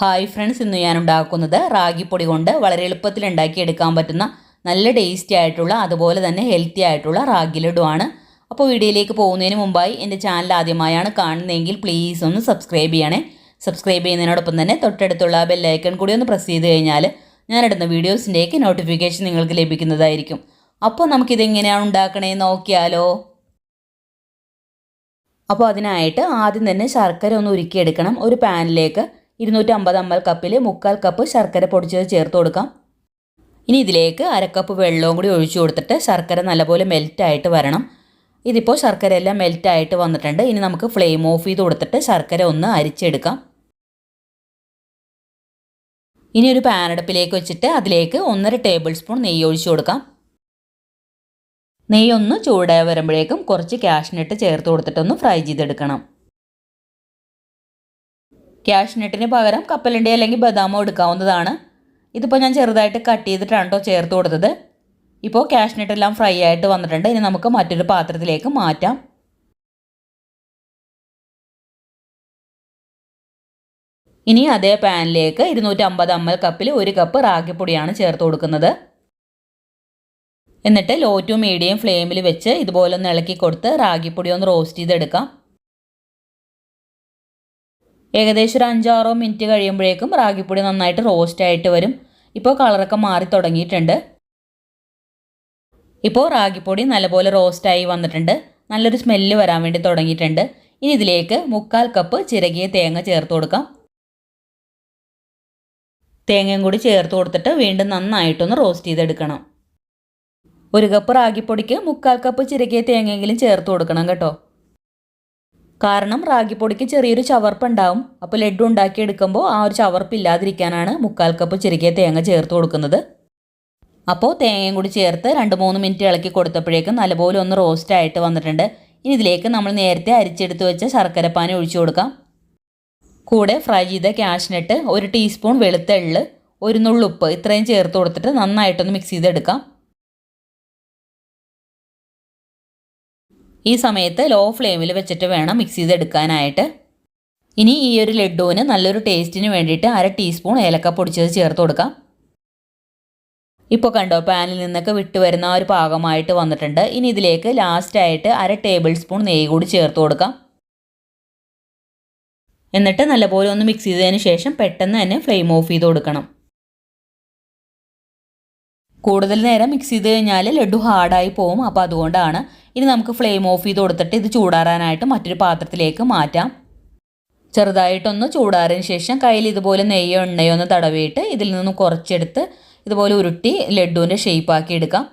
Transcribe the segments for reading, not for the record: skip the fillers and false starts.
Hi friends, ഇന്ന് ഞാൻ ഉണ്ടാക്കുന്നത് റാഗിപ്പൊടി കൊണ്ട് വളരെ എളുപ്പത്തിൽ ഉണ്ടാക്കിയെടുക്കാൻ പറ്റുന്ന നല്ല ടേസ്റ്റി ആയിട്ടുള്ള അതുപോലെ തന്നെ ഹെൽത്തി ആയിട്ടുള്ള റാഗി ലഡു ആണ്. അപ്പോൾ വീഡിയോയിലേക്ക് പോകുന്നതിന് മുമ്പായി എൻ്റെ ചാനൽ ആദ്യമായാണ് കാണുന്നതെങ്കിൽ പ്ലീസ് ഒന്ന് സബ്സ്ക്രൈബ് ചെയ്യണേ. സബ്സ്ക്രൈബ് ചെയ്യുന്നതിനോടൊപ്പം തന്നെ തൊട്ടടുത്തുള്ള ബെല്ലൈക്കൺ കൂടി ഒന്ന് പ്രസ് ചെയ്ത് കഴിഞ്ഞാൽ ഞാനിടുന്ന വീഡിയോസിൻ്റെയൊക്കെ നോട്ടിഫിക്കേഷൻ നിങ്ങൾക്ക് ലഭിക്കുന്നതായിരിക്കും. അപ്പോൾ നമുക്കിതെങ്ങനെയാണ് ഉണ്ടാക്കണേന്ന് നോക്കിയാലോ. അപ്പോൾ അതിനായിട്ട് ആദ്യം തന്നെ ശർക്കര ഒന്ന് ഉരുക്കിയെടുക്കണം. ഒരു പാനിലേക്ക് 250 ml കപ്പിൽ 1/4 കപ്പ് ശർക്കര പൊടിച്ചത് ചേർത്ത് കൊടുക്കാം. ഇനി ഇതിലേക്ക് 1/2 കപ്പ് വെള്ളവും കൂടി ഒഴിച്ചു കൊടുത്തിട്ട് ശർക്കര നല്ലപോലെ മെൽറ്റായിട്ട് വരണം. ഇതിപ്പോൾ ശർക്കര എല്ലാം മെൽറ്റായിട്ട് വന്നിട്ടുണ്ട്. ഇനി നമുക്ക് ഫ്ലെയിം ഓഫ് ചെയ്ത് കൊടുത്തിട്ട് ശർക്കര ഒന്ന് അരിച്ചെടുക്കാം. ഇനി ഒരു പാൻ അടുപ്പിലേക്ക് വെച്ചിട്ട് അതിലേക്ക് 1.5 ടേബിൾ സ്പൂൺ നെയ്യ് ഒഴിച്ചു കൊടുക്കാം. നെയ്യ് ഒന്ന് ചൂടായി വരുമ്പോഴേക്കും കുറച്ച് കാഷ്നട്ട് ചേർത്ത് കൊടുത്തിട്ടൊന്ന് ഫ്രൈ ചെയ്തെടുക്കണം. കാഷ്നട്ടിന് പകരം കപ്പലണ്ടി അല്ലെങ്കിൽ ബദാമോ എടുക്കാവുന്നതാണ്. ഇതിപ്പോൾ ഞാൻ ചെറുതായിട്ട് കട്ട് ചെയ്തിട്ടാണ് കേട്ടോ ചേർത്ത് കൊടുത്തത്. ഇപ്പോൾ കാഷ്നട്ടെല്ലാം ഫ്രൈ ആയിട്ട് വന്നിട്ടുണ്ട്. ഇനി നമുക്ക് മറ്റൊരു പാത്രത്തിലേക്ക് മാറ്റാം. ഇനി അതേ പാനിലേക്ക് 250 ml കപ്പിൽ 1 കപ്പ് റാഗിപ്പൊടിയാണ് ചേർത്ത് കൊടുക്കുന്നത്. എന്നിട്ട് ലോ ടു മീഡിയം ഫ്ലെയിമിൽ വെച്ച് ഇതുപോലെ ഒന്ന് ഇളക്കി കൊടുത്ത് റാഗിപ്പൊടി ഒന്ന് റോസ്റ്റ് ചെയ്തെടുക്കാം. ഏകദേശം ഒരു 5-6 മിനിറ്റ് കഴിയുമ്പോഴേക്കും റാഗിപ്പൊടി നന്നായിട്ട് റോസ്റ്റ് ആയിട്ട് വരും. ഇപ്പോൾ കളറൊക്കെ മാറി തുടങ്ങിയിട്ടുണ്ട്. ഇപ്പോൾ റാഗിപ്പൊടി നല്ലപോലെ റോസ്റ്റായി വന്നിട്ടുണ്ട്. നല്ലൊരു സ്മെല്ല് വരാൻ വേണ്ടി തുടങ്ങിയിട്ടുണ്ട്. ഇനി ഇതിലേക്ക് 1/4 കപ്പ് ചിരകിയ തേങ്ങ ചേർത്ത് കൊടുക്കാം. തേങ്ങയും കൂടി ചേർത്ത് കൊടുത്തിട്ട് വീണ്ടും നന്നായിട്ടൊന്ന് റോസ്റ്റ് ചെയ്തെടുക്കണം. 1 കപ്പ് റാഗിപ്പൊടിക്ക് 1/4 കപ്പ് ചിരകിയ തേങ്ങയെങ്കിലും ചേർത്ത് കൊടുക്കണം കേട്ടോ. കാരണം റാഗിപ്പൊടിക്ക് ചെറിയൊരു ചവർപ്പുണ്ടാവും. അപ്പോൾ ലഡ്ഡു ഉണ്ടാക്കിയെടുക്കുമ്പോൾ ആ ഒരു ചവർപ്പ് ഇല്ലാതിരിക്കാനാണ് 1/4 കപ്പ് ചിരകിയ തേങ്ങ ചേർത്ത് കൊടുക്കുന്നത്. അപ്പോൾ തേങ്ങയും കൂടി ചേർത്ത് 2-3 മിനിറ്റ് ഇളക്കി കൊടുത്തപ്പോഴേക്കും നല്ലപോലെ ഒന്ന് റോസ്റ്റ് ആയിട്ട് വന്നിട്ടുണ്ട്. ഇനി ഇതിലേക്ക് നമ്മൾ നേരത്തെ അരിച്ചെടുത്ത് വെച്ച ശർക്കരപ്പാനി ഒഴിച്ചു കൊടുക്കാം. കൂടെ ഫ്രൈ ചെയ്ത കാഷ്നട്ട്, 1 ടീസ്പൂൺ വെളുത്ത എള്ള്, 1 നുള്ളുപ്പ് ഇത്രയും ചേർത്ത് കൊടുത്തിട്ട് നന്നായിട്ടൊന്ന് മിക്സ് ചെയ്തെടുക്കാം. ഈ സമയത്ത് ലോ ഫ്ലെയിമിൽ വെച്ചിട്ട് വേണം മിക്സ് ചെയ്തെടുക്കാനായിട്ട്. ഇനി ഈ ഒരു ലഡ്ഡുവിന് നല്ലൊരു ടേസ്റ്റിന് വേണ്ടിയിട്ട് 1/2 ടീസ്പൂൺ ഏലക്ക പൊടിച്ചത് ചേർത്ത് കൊടുക്കാം. ഇപ്പോൾ കണ്ടോ, പാനിൽ നിന്നൊക്കെ വിട്ട് വരുന്ന ഒരു പാകമായിട്ട് വന്നിട്ടുണ്ട്. ഇനി ഇതിലേക്ക് ലാസ്റ്റായിട്ട് 1/2 ടേബിൾ സ്പൂൺ നെയ്യ് കൂടി ചേർത്ത് കൊടുക്കാം. എന്നിട്ട് നല്ലപോലെ ഒന്ന് മിക്സ് ചെയ്തതിന് ശേഷം പെട്ടെന്ന് തന്നെ ഫ്ലെയിം ഓഫ് ചെയ്ത് കൊടുക്കണം. കൂടുതൽ നേരം മിക്സ് ചെയ്ത് കഴിഞ്ഞാൽ ലഡ്ഡു ഹാർഡായി പോവും. അപ്പോൾ അതുകൊണ്ടാണ്. ഇനി നമുക്ക് ഫ്ലെയിം ഓഫ് ചെയ്ത് കൊടുത്തിട്ട് ഇത് ചൂടാറാനായിട്ട് മറ്റൊരു പാത്രത്തിലേക്ക് മാറ്റാം. ചെറുതായിട്ടൊന്ന് ചൂടാറിന് ശേഷം കയ്യിൽ ഇതുപോലെ നെയ്യോ എണ്ണയോ ഒന്ന് തടവിയിട്ട് ഇതിൽ നിന്ന് കുറച്ചെടുത്ത് ഇതുപോലെ ഉരുട്ടി ലഡ്ഡുവിൻ്റെ ഷേപ്പാക്കി എടുക്കാം.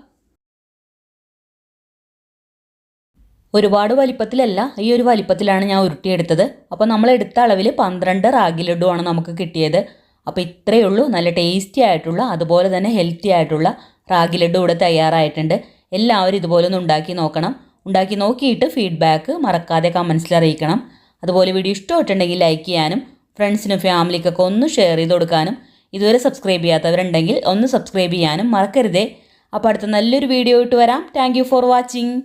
ഒരുപാട് വലിപ്പത്തിലല്ല, ഈ ഒരു വലിപ്പത്തിലാണ് ഞാൻ ഉരുട്ടിയെടുത്തത്. അപ്പോൾ നമ്മൾ എടുത്ത അളവിൽ 12 റാഗി ലഡ്ഡുവാണ് നമുക്ക് കിട്ടിയത്. അപ്പോൾ ഇത്രയേ ഉള്ളൂ. നല്ല ടേസ്റ്റി ആയിട്ടുള്ള അതുപോലെ തന്നെ ഹെൽത്തി ആയിട്ടുള്ള റാഗി ലഡ്ഡു ഇവിടെ തയ്യാറായിട്ടുണ്ട്. എല്ലാവരും ഇതുപോലെ ഒന്ന് ഉണ്ടാക്കി നോക്കണം. ഉണ്ടാക്കി നോക്കിയിട്ട് ഫീഡ്ബാക്ക് മറക്കാതെ കമൻസിൽ അറിയിക്കണം. അതുപോലെ വീഡിയോ ഇഷ്ടമായിട്ടുണ്ടെങ്കിൽ ലൈക്ക് ചെയ്യാനും ഫ്രണ്ട്സിനും ഫാമിലിക്കൊക്കെ ഒന്ന് ഷെയർ ചെയ്ത് കൊടുക്കാനും ഇതുവരെ സബ്സ്ക്രൈബ് ചെയ്യാത്തവരുണ്ടെങ്കിൽ ഒന്ന് സബ്സ്ക്രൈബ് ചെയ്യാനും മറക്കരുതേ. അപ്പോൾ അടുത്ത നല്ലൊരു വീഡിയോ ഇട്ട് വരാം. Thank you for watching.